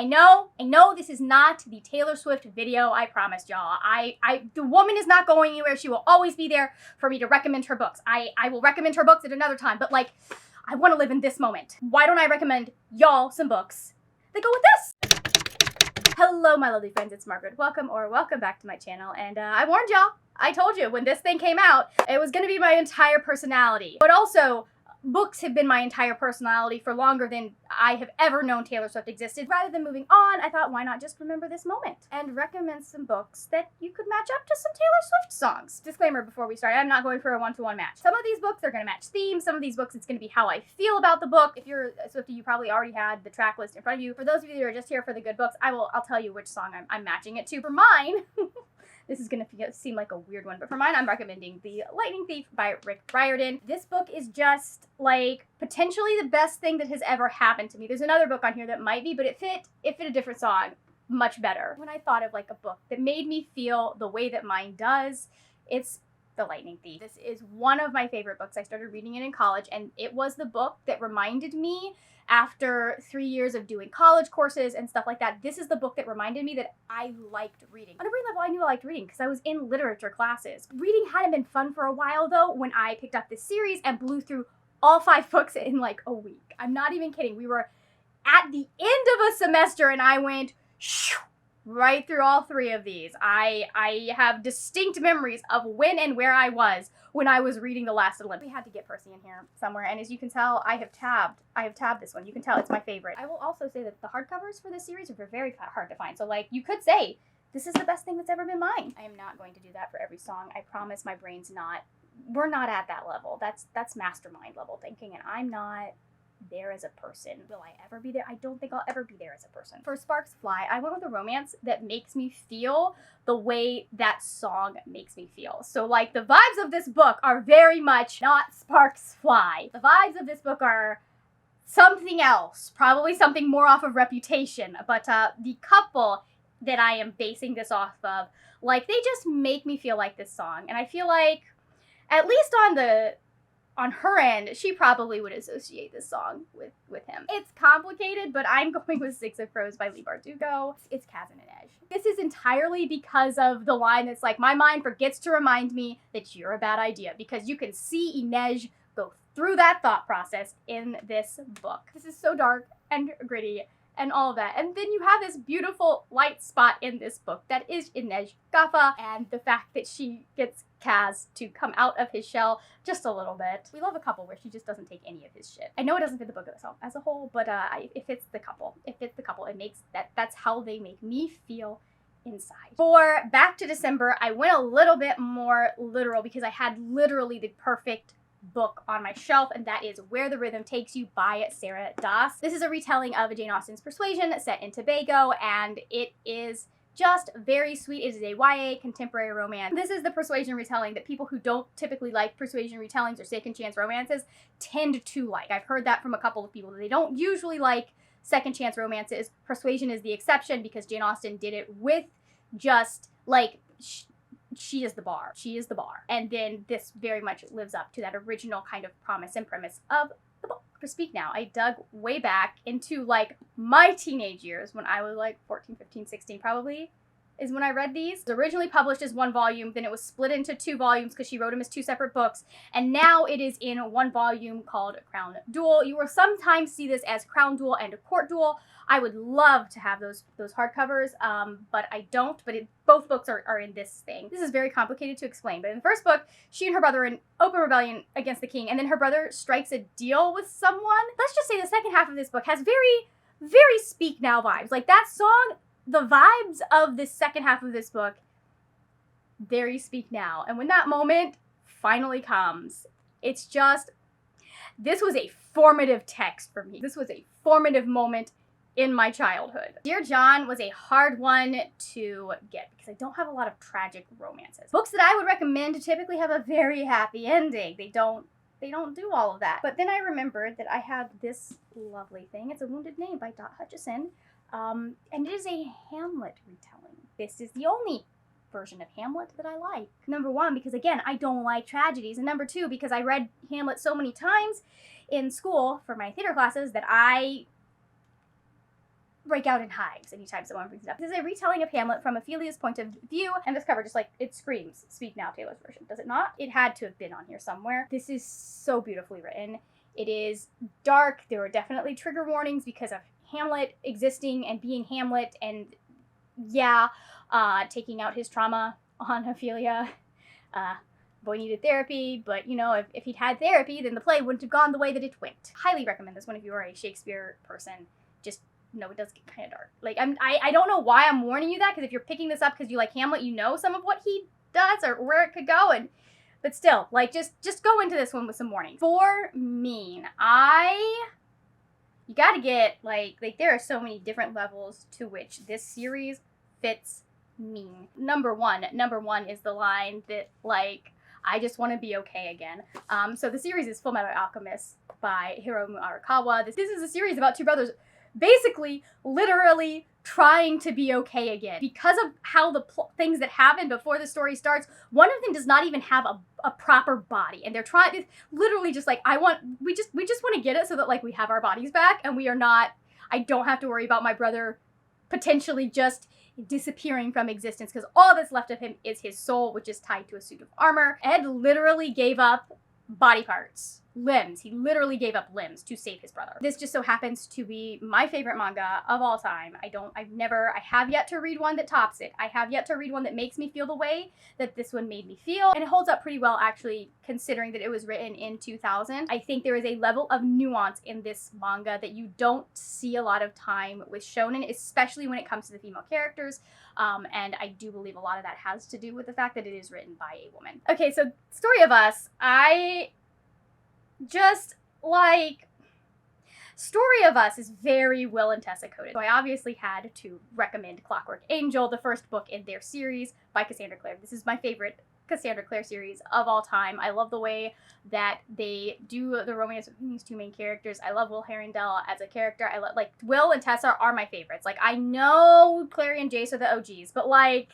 I know this is not the Taylor Swift video I promised y'all. The woman is not going anywhere. She will always be there for me to recommend her books. I will recommend her books at another time, but like, I want to live in this moment. Why don't I recommend y'all some books that go with this? Hello, my lovely friends, it's Margaret. Welcome back to my channel, and I warned y'all. I told you when this thing came out, it was gonna be my entire personality. But also, books have been my entire personality for longer than I have ever known Taylor Swift existed. Rather than moving on, I thought, why not just remember this moment and recommend some books that you could match up to some Taylor Swift songs. Disclaimer before we start, I'm not going for a one-to-one match. Some of these books are going to match themes. Some of these books, it's going to be how I feel about the book. If you're a Swiftie, you probably already had the track list in front of you. For those of you that are just here for the good books, I'll tell you which song I'm matching it to. For mine, this is going to seem like a weird one, but for mine, I'm recommending The Lightning Thief by Rick Riordan. This book is just, like, potentially the best thing that has ever happened to me. There's another book on here that might be, but it fit a different song much better. When I thought of, like, a book that made me feel the way that mine does, it's The Lightning Thief. This is one of my favorite books. I started reading it in college, and it was the book that reminded me, after 3 years of doing college courses and stuff like that, this is the book that reminded me that I liked reading. On every level, I knew I liked reading because I was in literature classes. Reading hadn't been fun for a while, though, when I picked up this series and blew through all 5 books in like a week. I'm not even kidding. We were at the end of a semester and I went shoo, right through all 3 of these. I have distinct memories of when and where I was when I was reading The Last Olympic. We had to get Percy in here somewhere, and as you can tell, I have tabbed this one. You can tell it's my favorite. I will also say that the hardcovers for this series are very hard to find, so like, you could say, this is the best thing that's ever been mine. I am not going to do that for every song. I promise my brain's not, we're not at that level. That's mastermind level thinking, and I'm not there as a person. Will I ever be there? I don't think I'll ever be there as a person. For Sparks Fly, I went with a romance that makes me feel the way that song makes me feel. So like, the vibes of this book are very much not Sparks Fly. The vibes of this book are something else, probably something more off of Reputation, but the couple that I am basing this off of, like, they just make me feel like this song, and I feel like, at least on her end, she probably would associate this song with him. It's complicated, but I'm going with Six of Crows by Leigh Bardugo. It's Kaz and Inej. This is entirely because of the line that's like, my mind forgets to remind me that you're a bad idea, because you can see Inej go through that thought process in this book. This is so dark and gritty and all of that. And then you have this beautiful light spot in this book that is Inej Gaffa, and the fact that she gets Kaz to come out of his shell just a little bit. We love a couple where she just doesn't take any of his shit. I know it doesn't fit the book as a whole, but it fits the couple. It fits the couple. It makes that's how they make me feel inside. For Back to December, I went a little bit more literal because I had literally the perfect book on my shelf, and that is Where the Rhythm Takes You by Sarah Das. This is a retelling of Jane Austen's Persuasion set in Tobago, and it is just very sweet. It is a YA contemporary romance. This is the Persuasion retelling that people who don't typically like Persuasion retellings or second chance romances tend to like. I've heard that from a couple of people, that they don't usually like second chance romances. Persuasion is the exception because Jane Austen did it with just like, she is the bar. She is the bar. And then this very much lives up to that original kind of promise and premise of the book. For Speak Now, I dug way back into like my teenage years when I was like 14, 15, 16 probably, is when I read these. It was originally published as 1 volume, then it was split into 2 volumes because she wrote them as 2 separate books, and now it is in 1 volume called Crown Duel. You will sometimes see this as Crown Duel and Court Duel. I would love to have those hardcovers, but I don't, but both books are in this thing. This is very complicated to explain, but in the first book, she and her brother are in open rebellion against the king, and then her brother strikes a deal with someone. Let's just say the second half of this book has very Speak Now vibes. Like, that song, the vibes of the second half of this book, very Speak Now. And when that moment finally comes, it's just, this was a formative text for me. This was a formative moment in my childhood. Dear John was a hard one to get because I don't have a lot of tragic romances. Books that I would recommend typically have a very happy ending. They don't do all of that. But then I remembered that I have this lovely thing. It's A Wounded Name by Dot Hutchison. And it is a Hamlet retelling. This is the only version of Hamlet that I like. Number 1, because again, I don't like tragedies. And number 2, because I read Hamlet so many times in school for my theater classes that I break out in hives anytime someone brings it up. This is a retelling of Hamlet from Ophelia's point of view, and this cover just like, it screams Speak Now Taylor's version, does it not? It had to have been on here somewhere. This is so beautifully written. It is dark. There were definitely trigger warnings because of Hamlet existing and being Hamlet, and yeah, taking out his trauma on Ophelia. Boy needed therapy, but you know, if he'd had therapy, then the play wouldn't have gone the way that it went. Highly recommend this one if you are a Shakespeare person. Just know it does get kind of dark. Like, I don't know why I'm warning you that, because if you're picking this up because you like Hamlet, you know some of what he does or where it could go, but still, like, just go into this one with some warning. For me, you gotta get, like there are so many different levels to which this series fits me. Number one is the line that, like, I just want to be okay again. So the series is Fullmetal Alchemist by Hiromu Arakawa. This is a series about two brothers basically, literally trying to be okay again. Because of how the things that happen before the story starts, one of them does not even have a proper body. And they're trying, literally just like, we just want to get it so that, like, we have our bodies back and we are not, I don't have to worry about my brother potentially just disappearing from existence, because all that's left of him is his soul, which is tied to a suit of armor. Ed literally gave up body parts, limbs. He literally gave up limbs to save his brother. This just so happens to be my favorite manga of all time. I have yet to read one that tops it. I have yet to read one that makes me feel the way that this one made me feel. And it holds up pretty well, actually, considering that it was written in 2000. I think there is a level of nuance in this manga that you don't see a lot of time with shonen, especially when it comes to the female characters. And I do believe a lot of that has to do with the fact that it is written by a woman. Okay, so Story of Us, Story of Us is very Will and Tessa coded. So I obviously had to recommend Clockwork Angel, the first book in their series by Cassandra Clare. This is my favorite Cassandra Clare series of all time. I love the way that they do the romance between these two main characters. I love Will Herondale as a character. I love, like, Will and Tessa are my favorites. Like, I know Clary and Jace are the OGs, but, like,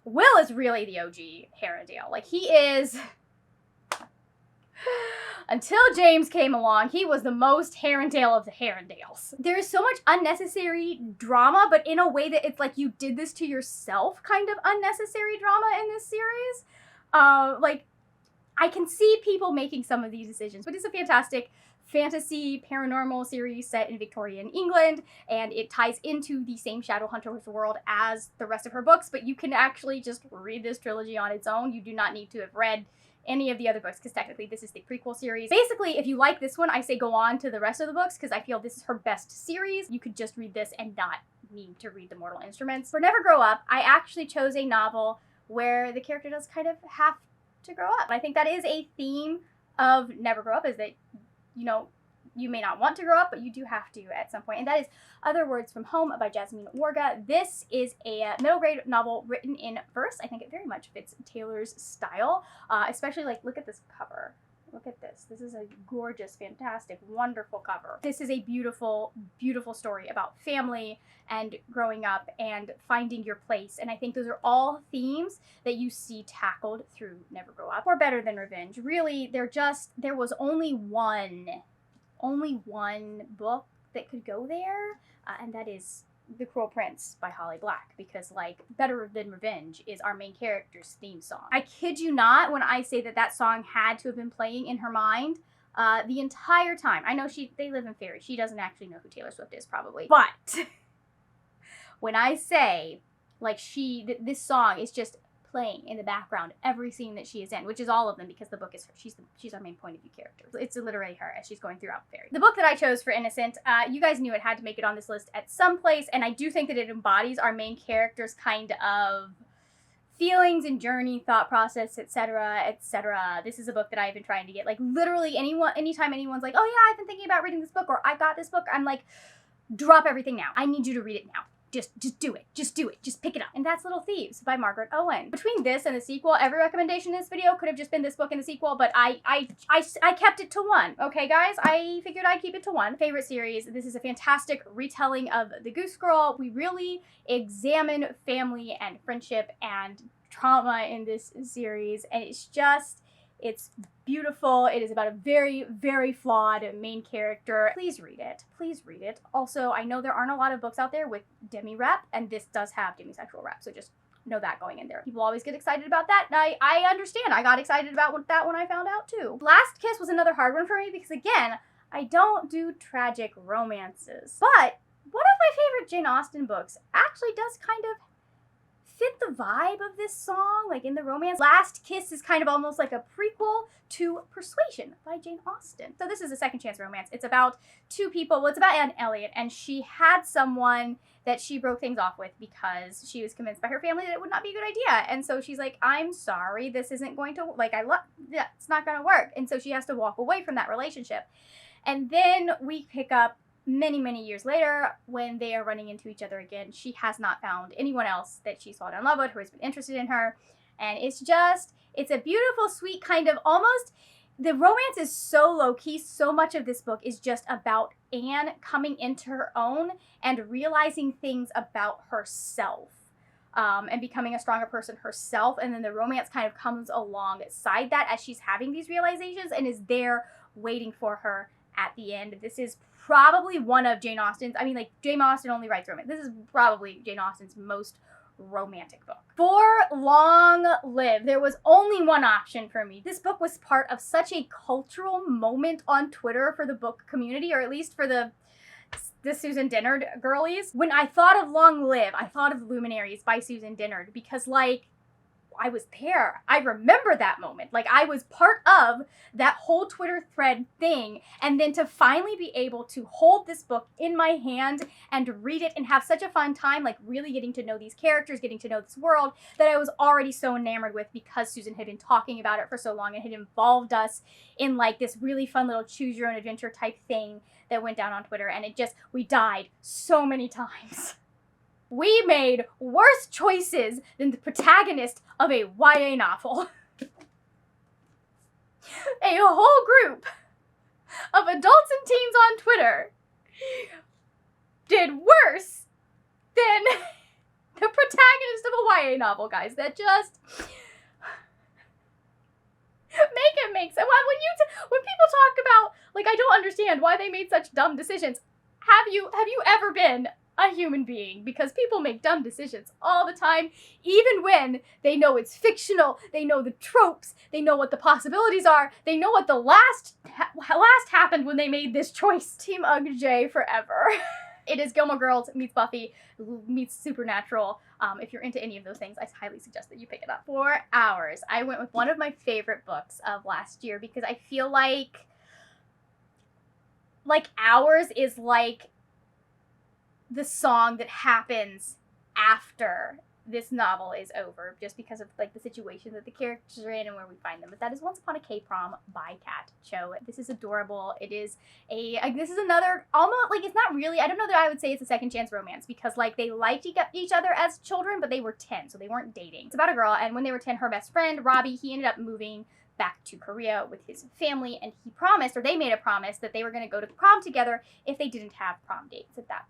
Will is really the OG Herondale. Like, he is... Until James came along, he was the most Herondale of the Herondales. There is so much unnecessary drama, but in a way that it's like you did this to yourself kind of unnecessary drama in this series. Like, I can see people making some of these decisions, but it's a fantastic fantasy paranormal series set in Victorian England, and it ties into the same Shadowhunters world as the rest of her books, but you can actually just read this trilogy on its own. You do not need to have read any of the other books, because technically this is the prequel series. Basically, if you like this one, I say go on to the rest of the books, because I feel this is her best series. You could just read this and not need to read the Mortal Instruments. For Never Grow Up, I actually chose a novel where the character does kind of have to grow up. I think that is a theme of Never Grow Up, is that, you know, you may not want to grow up, but you do have to at some point. And that is Other Words from Home by Jasmine Warga. This is a middle grade novel written in verse. I think it very much fits Taylor's style, especially, like, look at this cover. Look at this. This is a gorgeous, fantastic, wonderful cover. This is a beautiful, beautiful story about family and growing up and finding your place. And I think those are all themes that you see tackled through Never Grow Up. Or Better Than Revenge. Really, there was only one book that could go there, and that is The Cruel Prince by Holly Black, because, like, Better Than Revenge is our main character's theme song. I kid you not when I say that that song had to have been playing in her mind the entire time. I know they live in Fairy. She doesn't actually know who Taylor Swift is, probably. But when I say, like, this song is just playing in the background every scene that she is in, which is all of them, because the book is her. She's our main point of view character. It's literally her as she's going throughout Fairy. The book that I chose for Innocent, you guys knew it had to make it on this list at some place, and I do think that it embodies our main character's kind of feelings and journey, thought process, etc., etc. This is a book that I've been trying to get. Like, literally anytime anyone's like, oh yeah, I've been thinking about reading this book, or I got this book, I'm like, drop everything now. I need you to read it now. Just do it. Just do it. Just pick it up. And that's Little Thieves by Margaret Owen. Between this and the sequel, every recommendation in this video could have just been this book and the sequel, but I kept it to one. Okay, guys? I figured I'd keep it to one. Favorite series. This is a fantastic retelling of The Goose Girl. We really examine family and friendship and trauma in this series, and it's just It's beautiful. It is about a very, very flawed main character. Please read it. Please read it. Also, I know there aren't a lot of books out there with demi-rep, and this does have demisexual rep, so just know that going in there. People always get excited about that, and I understand. I got excited about that when I found out too. Last Kiss was another hard one for me because, again, I don't do tragic romances. But one of my favorite Jane Austen books actually does kind of fit the vibe of this song, like in the romance. Last Kiss is kind of almost like a prequel to Persuasion by Jane Austen. So this is a second chance romance. It's about two people. Well, it's about Anne Elliot, and she had someone that she broke things off with because she was convinced by her family that it would not be a good idea. And so she's like, I'm sorry, this isn't going to, yeah, it's not going to work. And so she has to walk away from that relationship. And then we pick up many, many years later, when they are running into each other again. She has not found anyone else that she's fallen in love with who has been interested in her. And it's a beautiful, sweet kind of almost, the romance is so low-key. So much of this book is just about Anne coming into her own and realizing things about herself. And becoming a stronger person herself. And then the romance kind of comes alongside that as she's having these realizations and is there waiting for her at the end. This is probably one of Jane Austen's, Jane Austen only writes romance. This is probably Jane Austen's most romantic book. For Long Live, there was only one option for me. This book was part of such a cultural moment on Twitter for the book community, or at least for the Susan Dennard girlies. When I thought of Long Live, I thought of Luminaries by Susan Dennard because, I was there. I remember that moment. I was part of that whole Twitter thread thing. And then to finally be able to hold this book in my hand and read it and have such a fun time, really getting to know these characters, getting to know this world that I was already so enamored with because Susan had been talking about it for so long and had involved us in this really fun little choose your own adventure type thing that went down on Twitter. And we died so many times. We made worse choices than the protagonist of a YA novel. A whole group of adults and teens on Twitter did worse than the protagonist of a YA novel, guys. That just make sense. When people talk about, I don't understand why they made such dumb decisions. Have you ever been a human being? Because people make dumb decisions all the time, even when they know it's fictional, they know the tropes, they know what the possibilities are, they know what the last happened when they made this choice. Team UGJ forever. It is Gilmore Girls meets Buffy meets Supernatural. If you're into any of those things, I highly suggest that you pick it up. For Hours, I went with one of my favorite books of last year because I feel like Hours is the song that happens after this novel is over, just because of the situation that the characters are in and where we find them. But that is Once Upon a K-Prom by Kat Cho. This is adorable. It is this is another, almost, it's not really, I don't know that I would say it's a second chance romance, because they liked each other as children, but they were 10, so they weren't dating. It's about a girl, and when they were 10, her best friend, Robbie, he ended up moving back to Korea with his family, and he promised, or they made a promise, that they were going to go to prom together if they didn't have prom dates at that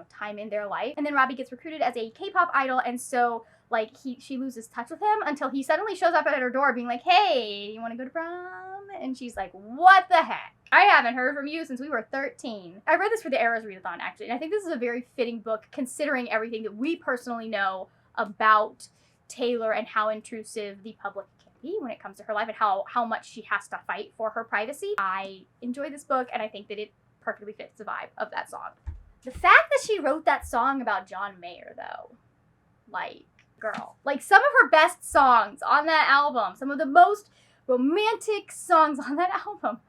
time in their life. And then Robbie gets recruited as a K-pop idol, and so she loses touch with him until he suddenly shows up at her door being like, hey, you want to go to prom? And she's like, what the heck? I haven't heard from you since we were 13. I read this for the Eras Readathon, actually, and I think this is a very fitting book considering everything that we personally know about Taylor and how intrusive the public can be when it comes to her life and how much she has to fight for her privacy. I enjoy this book, and I think that it perfectly fits the vibe of that song. The fact that she wrote that song about John Mayer, though, girl. Some of her best songs on that album, some of the most romantic songs on that album,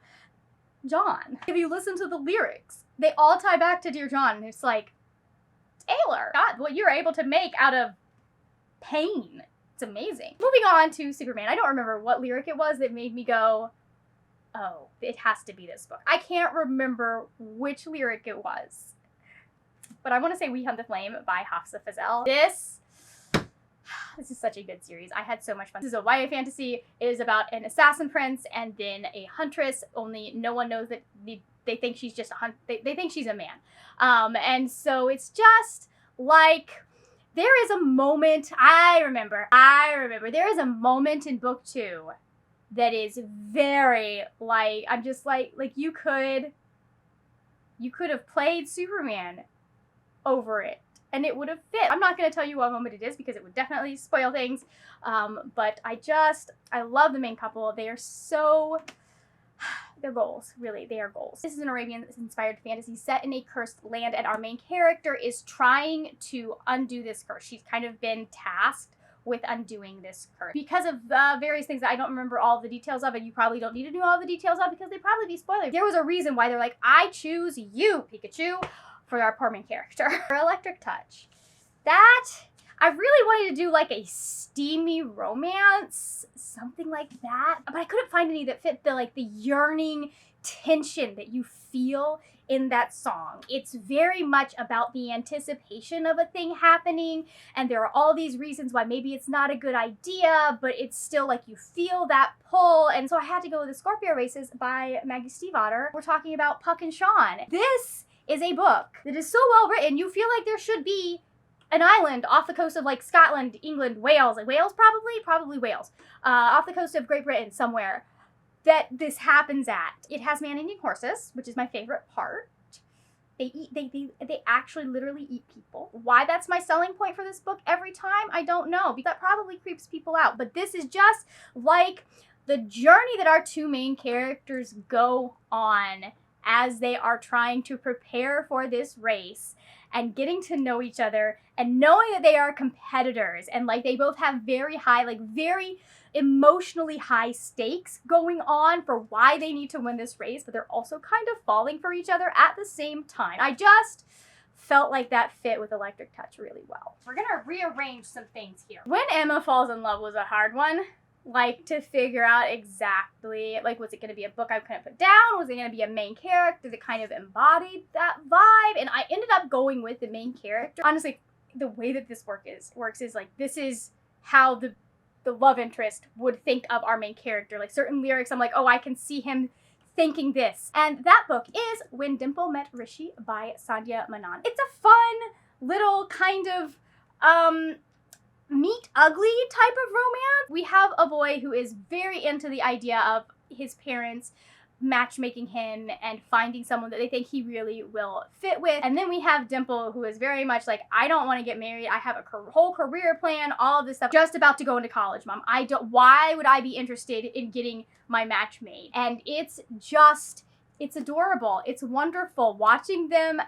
John. If you listen to the lyrics, they all tie back to Dear John, and it's Taylor, God, what you're able to make out of pain. It's amazing. Moving on to Superman. I don't remember what lyric it was that made me go, oh, it has to be this book. I can't remember which lyric it was, but I want to say We Hunt the Flame by Hafsa Fazell. This is such a good series. I had so much fun. This is a YA fantasy. It is about an assassin prince and then a huntress, only no one knows that they think she's just they think she's a man. And so it's just there is a moment, I remember, there is a moment in book 2 that is very, like, I'm just like you could have played Superman over it and it would have fit. I'm not going to tell you what moment it is because it would definitely spoil things, but I love the main couple. They are so... They're goals, really. They are goals. This is an Arabian-inspired fantasy set in a cursed land, and our main character is trying to undo this curse. She's kind of been tasked with undoing this curse. Because of various things that I don't remember all the details of, and you probably don't need to know all the details of because they'd probably be spoilers. There was a reason why they're like, I choose you, Pikachu, for our poor main character. For Electric Touch. That... I really wanted to do like a steamy romance, something like that, but I couldn't find any that fit the yearning tension that you feel in that song. It's very much about the anticipation of a thing happening, and there are all these reasons why maybe it's not a good idea, but it's still like you feel that pull, and so I had to go with The Scorpio Races by Maggie Stiefvater. We're talking about Puck and Sean. This is a book that is so well written, you feel like there should be an island off the coast of like Scotland, England, Wales, probably Wales, off the coast of Great Britain somewhere that this happens at. It has man-eating horses, which is my favorite part. They actually literally eat people. Why that's my selling point for this book every time, I don't know, because that probably creeps people out. But this is just like the journey that our two main characters go on as they are trying to prepare for this race and getting to know each other and knowing that they are competitors and like they both have very high, like very emotionally high stakes going on for why they need to win this race, but they're also kind of falling for each other at the same time. I just felt like that fit with Electric Touch really well. We're gonna rearrange some things here. When Emma Falls in Love was a hard one. Like, to figure out exactly, like, was it going to be a book I couldn't put down? Was it going to be a main character that kind of embodied that vibe? And I ended up going with the main character. Honestly, the way that this works is, like, this is how the love interest would think of our main character. Like, certain lyrics, I'm like, oh, I can see him thinking this. And that book is When Dimple Met Rishi by Sandhya Menon. It's a fun little kind of, meet ugly type of romance. We have a boy who is very into the idea of his parents matchmaking him and finding someone that they think he really will fit with. And then we have Dimple, who is very much like, I don't want to get married. I have a whole career plan, all of this stuff. Just about to go into college, Mom. Why would I be interested in getting my match made? And it's adorable. It's wonderful watching them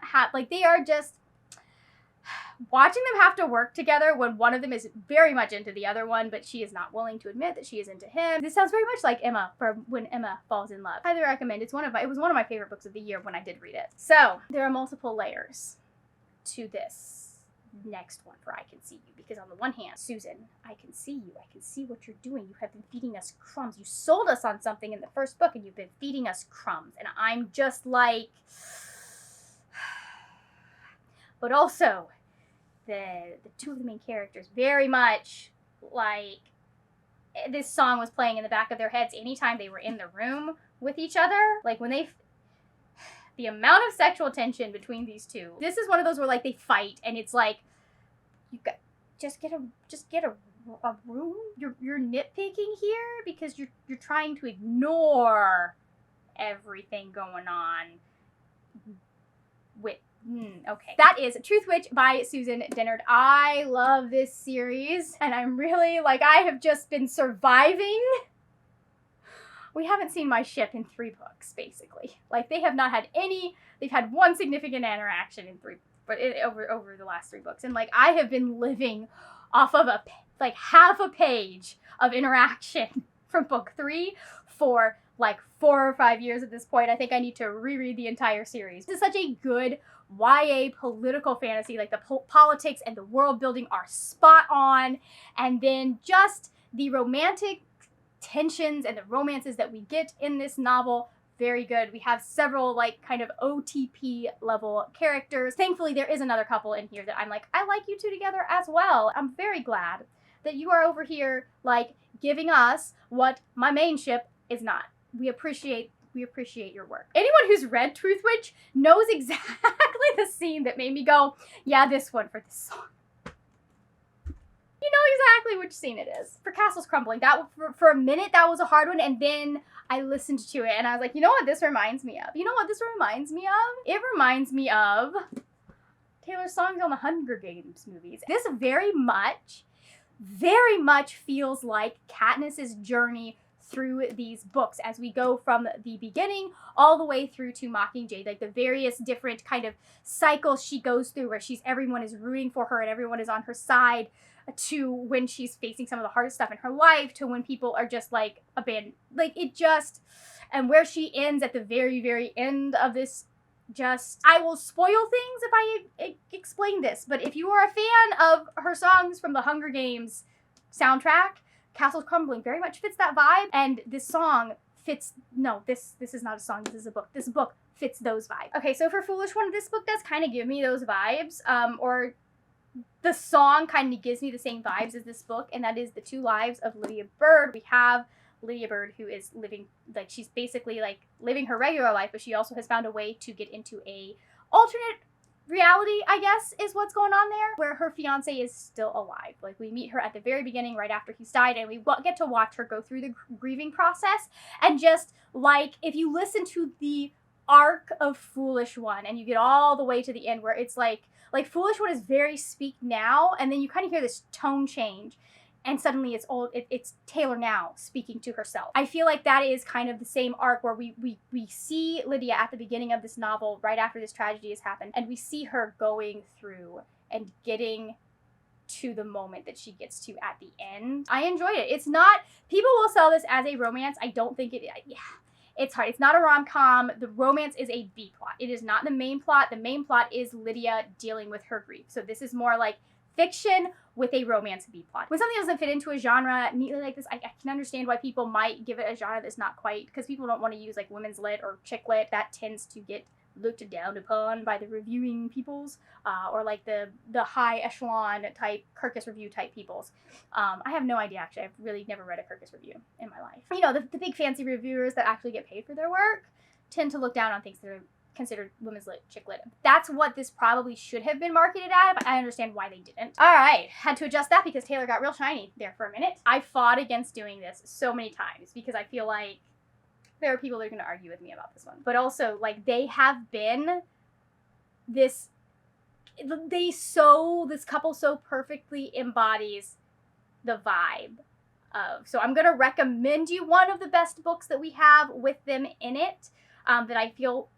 watching them have to work together when one of them is very much into the other one, but she is not willing to admit that she is into him. This sounds very much like Emma from When Emma Falls in Love. Highly recommend. It was one of my favorite books of the year when I did read it. So there are multiple layers to this next one for I Can See You, because on the one hand, Susan, I can see you. I can see what you're doing. You have been feeding us crumbs. You sold us on something in the first book and you've been feeding us crumbs. And I'm just like, but also, the two of the main characters very much like this song was playing in the back of their heads anytime they were in the room with each other. Like when the amount of sexual tension between these two. This is one of those where like they fight and it's like, just get a room. You're nitpicking here because you're trying to ignore everything going on with. Okay. That is Truth Witch by Susan Dennard. I love this series, and I'm really, like, I have just been surviving. We haven't seen my ship in 3 books, basically. Like, they have not had they've had one significant interaction in 3, but over the last 3 books, and, like, I have been living off of half a page of interaction from book 3 for, like, 4 or 5 years at this point. I think I need to reread the entire series. This is such a good YA political fantasy. Like the politics and the world building are spot on. And then just the romantic tensions and the romances that we get in this novel, very good. We have several like kind of OTP level characters. Thankfully, there is another couple in here that I'm like, I like you two together as well. I'm very glad that you are over here like giving us what my main ship is not. We appreciate your work. Anyone who's read Truth Witch knows exactly the scene that made me go, yeah, this one for this song. You know exactly which scene it is. For Castles Crumbling, that for a minute that was a hard one, and then I listened to it and I was like, you know what this reminds me of? You know what this reminds me of? It reminds me of Taylor's songs on the Hunger Games movies. This very much feels like Katniss's journey through these books as we go from the beginning all the way through to Mockingjay, like the various different kind of cycles she goes through where everyone is rooting for her and everyone is on her side, to when she's facing some of the hardest stuff in her life, to when people are just like abandoned, like it just, and where she ends at the very, very end of this. Just, I will spoil things if I explain this, but if you are a fan of her songs from the Hunger Games soundtrack, Castles Crumbling very much fits that vibe, and this song fits, no, this is not a song, this is a book. This book fits those vibes. Okay, so for Foolish One, this book does kind of give me those vibes, or the song kind of gives me the same vibes as this book, and that is The Two Lives of Lydia Bird. We have Lydia Bird, who is living, like, she's basically like living her regular life, but she also has found a way to get into a alternate reality, I guess, is what's going on there, where her fiance is still alive. Like, we meet her at the very beginning, right after he's died, and we get to watch her go through the grieving process. And just, like, if you listen to the arc of Foolish One, and you get all the way to the end, where it's like Foolish One is very speak now, and then you kind of hear this tone change, and suddenly it's Taylor now speaking to herself. I feel like that is kind of the same arc where we see Lydia at the beginning of this novel, right after this tragedy has happened, and we see her going through and getting to the moment that she gets to at the end. I enjoyed it. It's not, people will sell this as a romance. I don't think it, yeah. It's hard. It's not a rom-com. The romance is a B-plot. It is not the main plot. The main plot is Lydia dealing with her grief. So this is more like fiction with a romance B-plot. When something doesn't fit into a genre neatly like this, I can understand why people might give it a genre that's not quite, because people don't want to use like women's lit or chick lit. That tends to get looked down upon by the reviewing peoples, or like the high echelon type Kirkus review type peoples. I have no idea, actually. I've really never read a Kirkus review in my life. You know, the big fancy reviewers that actually get paid for their work tend to look down on things that are considered women's lit, chick lit. That's what this probably should have been marketed at, but I understand why they didn't. All right, had to adjust that because Taylor got real shiny there for a minute. I fought against doing this so many times because I feel like there are people that are going to argue with me about this one. But also, like, they have been this, this couple so perfectly embodies the vibe of. So I'm going to recommend you one of the best books that we have with them in it, that I feel,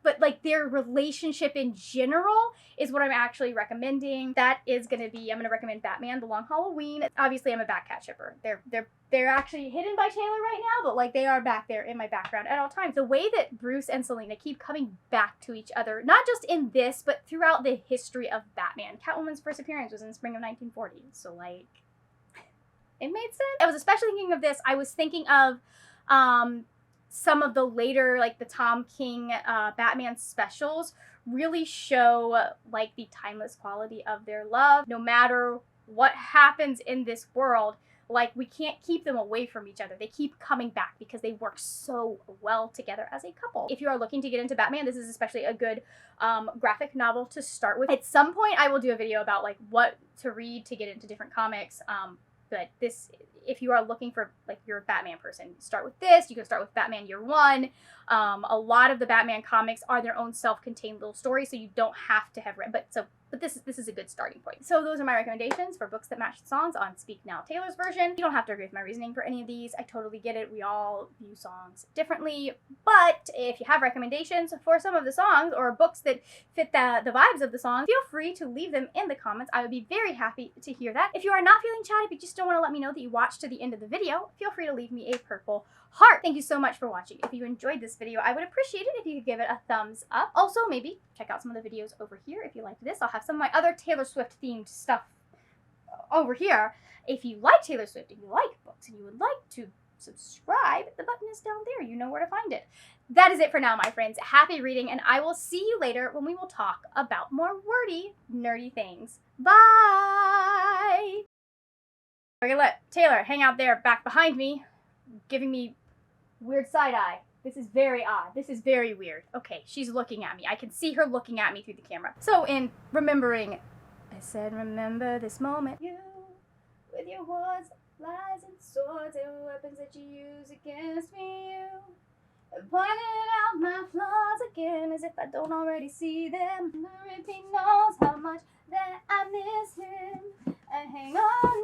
but like their relationship in general is what I'm actually recommending. That is going to be, I'm going to recommend Batman, The Long Halloween. Obviously, I'm a Batcat shipper. They're actually hidden by Taylor right now, but like they are back there in my background at all times. The way that Bruce and Selena keep coming back to each other, not just in this, but throughout the history of Batman. Catwoman's first appearance was in spring of 1940, so like, it made sense. I was especially thinking of this. I was thinking of some of the later, like the Tom King Batman specials really show like the timeless quality of their love. No matter what happens in this world, like, we can't keep them away from each other. They keep coming back because they work so well together as a couple. If you are looking to get into Batman, this is especially a good graphic novel to start with. At some point, I will do a video about like what to read to get into different comics. But this, if you are looking for, like, you're a Batman person, start with this. You can start with Batman Year One. A lot of the Batman comics are their own self-contained little stories, so you don't have to have read, but this is a good starting point. So those are my recommendations for books that match the songs on Speak Now Taylor's version. You don't have to agree with my reasoning for any of these. I totally get it. We all view songs differently. But if you have recommendations for some of the songs or books that fit the vibes of the song, feel free to leave them in the comments. I would be very happy to hear that. If you are not feeling chatty, but just don't want to let me know that you watched to the end of the video, feel free to leave me a purple heart. Thank you so much for watching. If you enjoyed this video, I would appreciate it if you could give it a thumbs up. Also, maybe check out some of the videos over here if you liked this. I'll have some of my other Taylor Swift themed stuff over here. If you like Taylor Swift and you like books and you would like to subscribe, the button is down there. You know where to find it. That is it for now, my friends. Happy reading, and I will see you later when we will talk about more wordy, nerdy things. Bye! We're gonna let Taylor hang out there back behind me, giving me weird side eye. This is very odd. This is very weird. Okay, she's looking at me. I can see her looking at me through the camera. So in remembering, I said, remember this moment, you your words, lies and swords and weapons that you use against me. You pointed out my flaws again as if I don't already see them. The repeat knows how much that I miss him. I hang on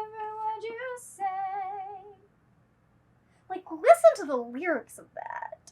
every word you say. Like, listen to the lyrics of that.